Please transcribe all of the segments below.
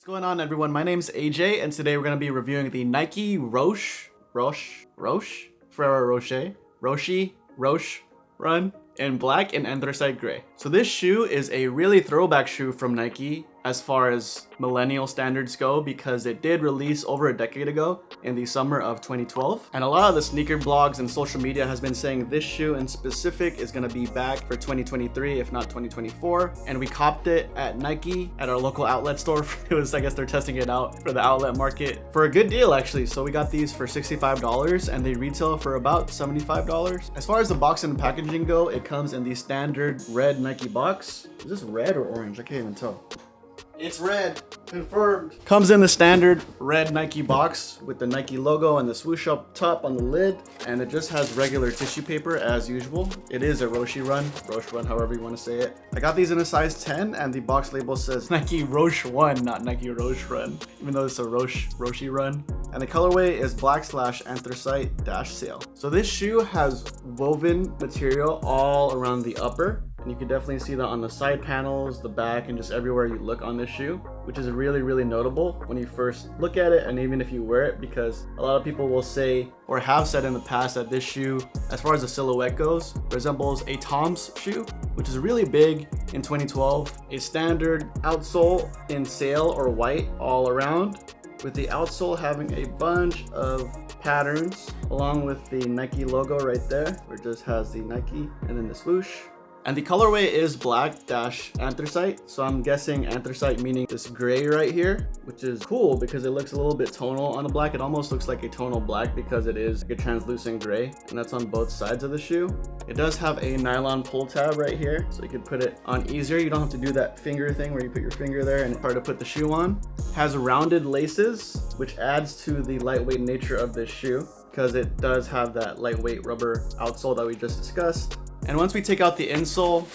What's going on, everyone? My name's AJ, and today we're going to be reviewing the Nike Roshe Run in black and anthracite gray. So this shoe is a really throwback shoe from Nike as far as millennial standards go, because it did release over a decade ago in the summer of 2012. And a lot of the sneaker blogs and social media has been saying this shoe in specific is going to be back for 2023, if not 2024. And we copped it at Nike at our local outlet store. It was, I guess they're testing it out for the outlet market for a good deal, actually. So we got these for $65 and they retail for about $75. As far as the box and packaging go, it comes in the standard red Nike box. Is this red or orange? I can't even tell. It's red, confirmed. Comes in the standard red Nike box with the Nike logo and the swoosh up top on the lid. And it just has regular tissue paper as usual. It is a Roshe Run, however you want to say it. I got these in a size 10 and the box label says Nike Roshe 1, not Nike Roshe Run, even though it's a Roshe Run. And the colorway is black/anthracite-sail. So this shoe has woven material all around the upper. And you can definitely see that on the side panels, the back, and just everywhere you look on this shoe, which is really, really notable when you first look at it and even if you wear it, because a lot of people will say or have said in the past that this shoe, as far as the silhouette goes, resembles a Tom's shoe, which is really big in 2012. A standard outsole in sail or white all around, with the outsole having a bunch of patterns along with the Nike logo right there, where it just has the Nike and then the swoosh. And the colorway is black-anthracite, so I'm guessing anthracite meaning this gray right here, which is cool because it looks a little bit tonal on the black. It almost looks like a tonal black because it is like a translucent gray, and that's on both sides of the shoe. It does have a nylon pull tab right here, so you can put it on easier. You don't have to do that finger thing where you put your finger there and it's hard to put the shoe on. It has rounded laces, which adds to the lightweight nature of this shoe because it does have that lightweight rubber outsole that we just discussed. And once we take out the insole,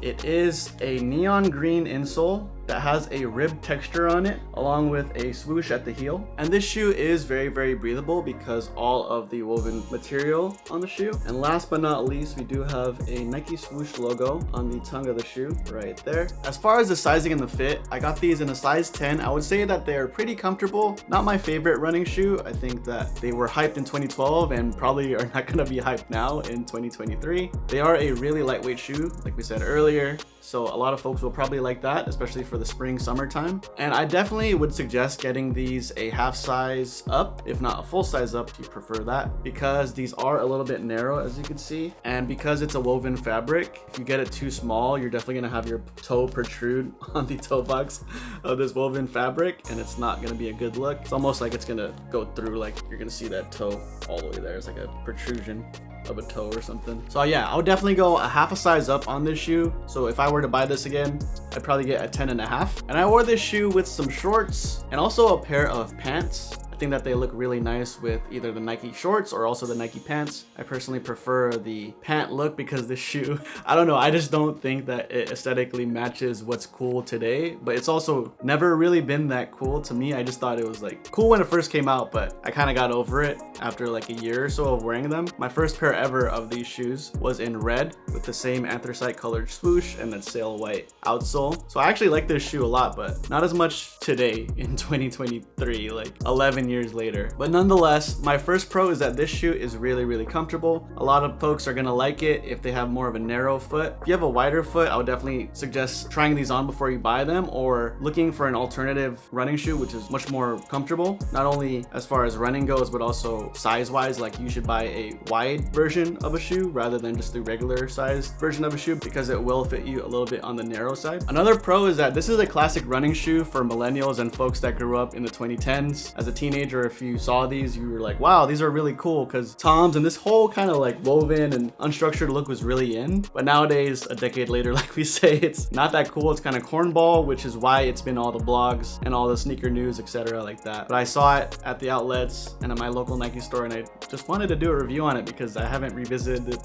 it is a neon green insole that has a rib texture on it, along with a swoosh at the heel. And this shoe is very, very breathable because all of the woven material on the shoe. And last but not least, we do have a Nike swoosh logo on the tongue of the shoe right there. As far as the sizing and the fit, I got these in a size 10. I would say that they're pretty comfortable. Not my favorite running shoe. I think that they were hyped in 2012 and probably are not gonna be hyped now in 2023. They are a really lightweight shoe, like we said earlier. So a lot of folks will probably like that, especially for the spring, summertime. And I definitely would suggest getting these a half size up, if not a full size up if you prefer that, because these are a little bit narrow, as you can see. And because it's a woven fabric, if you get it too small, you're definitely gonna have your toe protrude on the toe box of this woven fabric, and it's not gonna be a good look. It's almost like it's gonna go through, like you're gonna see that toe all the way there. It's like a protrusion of a toe or something. So yeah, I would definitely go a half a size up on this shoe. So if I were to buy this again, I'd probably get a 10.5. And I wore this shoe with some shorts and also a pair of pants. I think that they look really nice with either the Nike shorts or also the Nike pants. I personally prefer the pant look because this shoe, I don't know, I just don't think that it aesthetically matches what's cool today, but it's also never really been that cool to me. I just thought it was like cool when it first came out, but I kind of got over it after like a year or so of wearing them. My first pair ever of these shoes was in red with the same anthracite colored swoosh and that sail white outsole. So I actually like this shoe a lot, but not as much today in 2023, like 11 years later. But nonetheless, my first pro is that this shoe is really, really comfortable. A lot of folks are gonna like it if they have more of a narrow foot. If you have a wider foot, I would definitely suggest trying these on before you buy them, or looking for an alternative running shoe which is much more comfortable, not only as far as running goes, but also size wise. Like you should buy a wide version of a shoe rather than just the regular sized version of a shoe, because it will fit you a little bit on the narrow side. Another pro is that this is a classic running shoe for millennials and folks that grew up in the 2010s. As a teenager, if you saw these, you were like, wow, these are really cool, because Toms and this whole kind of like woven and unstructured look was really in. But nowadays, a decade later, like we say, it's not that cool. It's kind of cornball, which is why it's been all the blogs and all the sneaker news, etc. like that. But I saw it at the outlets and at my local Nike store, and I just wanted to do a review on it because I haven't revisited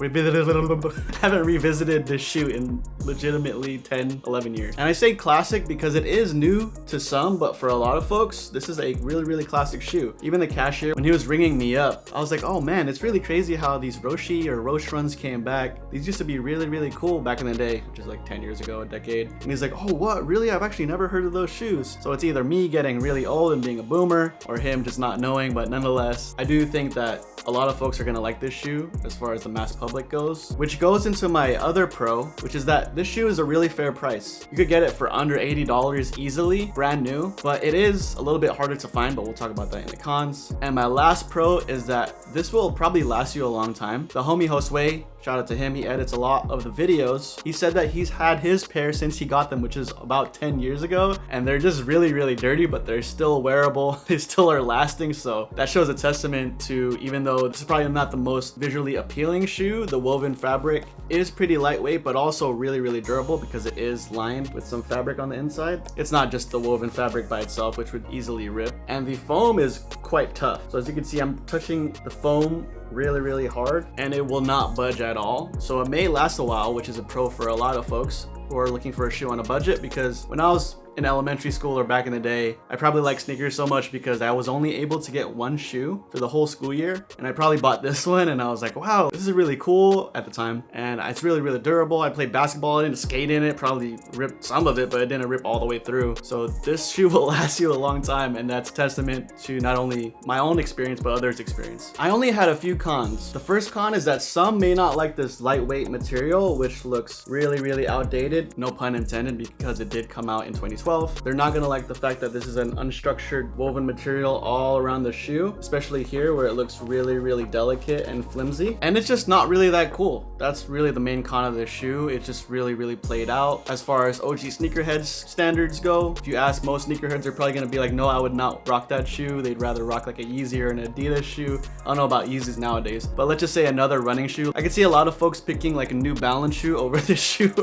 this shoe in legitimately 10, 11 years. And I say classic because it is new to some, but for a lot of folks, this is a really, really classic shoe. Even the cashier, when he was ringing me up, I was like, oh man, it's really crazy how these Roshe or Roshe runs came back. These used to be really, really cool back in the day, which is like 10 years ago, a decade. And he's like, oh, what? Really? I've actually never heard of those shoes. So it's either me getting really old and being a boomer or him just not knowing, but nonetheless, I do think that a lot of folks are gonna like this shoe as far as the mass public goes, which goes into my other pro, which is that this shoe is a really fair price. You could get it for under $80 easily, brand new, but it is a little bit harder to find, but we'll talk about that in the cons. And my last pro is that this will probably last you a long time. The homie Josue, shout out to him, he edits a lot of the videos. He said that he's had his pair since he got them, which is about 10 years ago, and they're just really, really dirty, but they're still wearable. They still are lasting, so that shows a testament to, even though this is probably not the most visually appealing shoe, the woven fabric is pretty lightweight, but also really, really durable because it is lined with some fabric on the inside. It's not just the woven fabric by itself, which would easily rip. And the foam is quite tough. So as you can see, I'm touching the foam really, really hard and it will not budge at all. So it may last a while, which is a pro for a lot of folks who are looking for a shoe on a budget, because when I was in elementary school or back in the day, I probably liked sneakers so much because I was only able to get one shoe for the whole school year, and I probably bought this one and I was like, wow, this is really cool at the time, and it's really, really durable. I played basketball in it, skate in it, probably ripped some of it, but it didn't rip all the way through. So this shoe will last you a long time, and that's testament to not only my own experience but others' experience. I only had a few cons. The first con is that some may not like this lightweight material, which looks really, really outdated, no pun intended, because it did come out in 2012. They're not gonna like the fact that this is an unstructured woven material all around the shoe, especially here where it looks really, really delicate and flimsy. And it's just not really that cool. That's really the main con of this shoe. It's just really, really played out. As far as OG sneakerheads standards go, if you ask most sneakerheads, they're probably gonna be like, no, I would not rock that shoe. They'd rather rock like a Yeezy or an Adidas shoe. I don't know about Yeezys nowadays, but let's just say another running shoe. I could see a lot of folks picking like a New Balance shoe over this shoe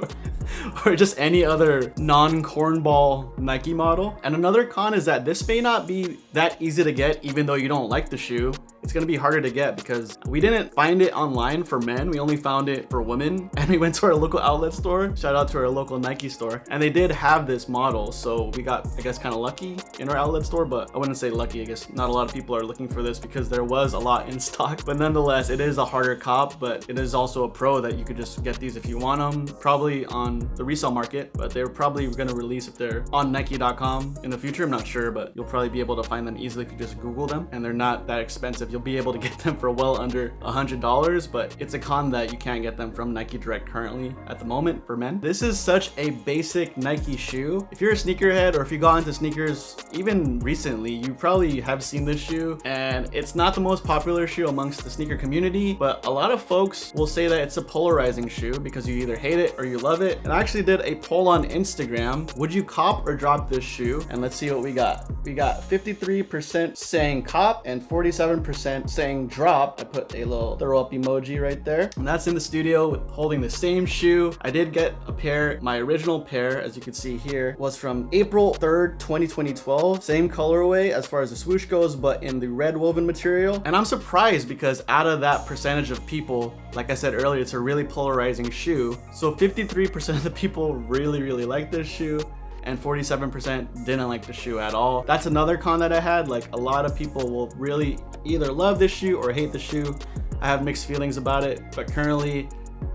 or just any other non-cornball Nike model. And another con is that this may not be that easy to get, even though you don't like the shoe. It's gonna be harder to get because we didn't find it online for men. We only found it for women, and we went to our local outlet store. Shout out to our local Nike store, and they did have this model. So we got, I guess, kind of lucky in our outlet store, but I wouldn't say lucky. I guess not a lot of people are looking for this because there was a lot in stock, but nonetheless, it is a harder cop, but it is also a pro that you could just get these if you want them, probably on the resale market, but they're probably gonna release if they're on Nike.com in the future. I'm not sure, but you'll probably be able to find them easily if you just Google them, and they're not that expensive. You'll be able to get them for well under $100, but it's a con that you can't get them from Nike Direct currently at the moment for men. This is such a basic Nike shoe. If you're a sneakerhead or if you got into sneakers even recently, you probably have seen this shoe, and it's not the most popular shoe amongst the sneaker community, but a lot of folks will say that it's a polarizing shoe because you either hate it or you love it. And I actually did a poll on Instagram. Would you cop or drop this shoe? And let's see what we got. We got 53% saying cop and 47% saying drop. I put a little throw up emoji right there. And that's in the studio holding the same shoe. I did get a pair. My original pair, as you can see here, was from April 3rd, 2012. Same colorway as far as the swoosh goes, but in the red woven material. And I'm surprised because out of that percentage of people, like I said earlier, it's a really polarizing shoe. So 53% of the people really, really like this shoe, and 47% didn't like the shoe at all. That's another con that I had. Like, a lot of people will really either love this shoe or hate the shoe. I have mixed feelings about it, but currently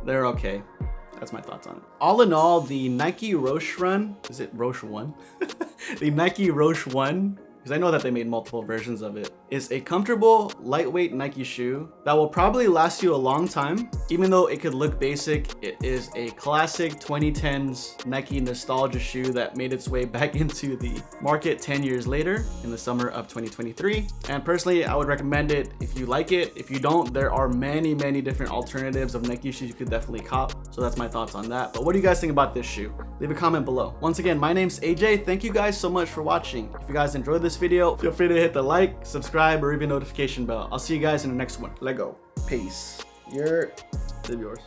they're okay. That's my thoughts on it. All in all, the Nike Roshe Run, is it Roshe 1? The Nike Roshe 1, because I know that they made multiple versions of it, is a comfortable, lightweight Nike shoe that will probably last you a long time. Even though it could look basic, it is a classic 2010s Nike nostalgia shoe that made its way back into the market 10 years later in the summer of 2023. And personally, I would recommend it if you like it. If you don't, there are many, many different alternatives of Nike shoes you could definitely cop. So that's my thoughts on that. But what do you guys think about this shoe? Leave a comment below. Once again, my name's AJ. Thank you guys so much for watching. If you guys enjoyed this video, feel free to hit the like, subscribe, or even notification bell. I'll see you guys in the next one. Let go. Peace. Live yours.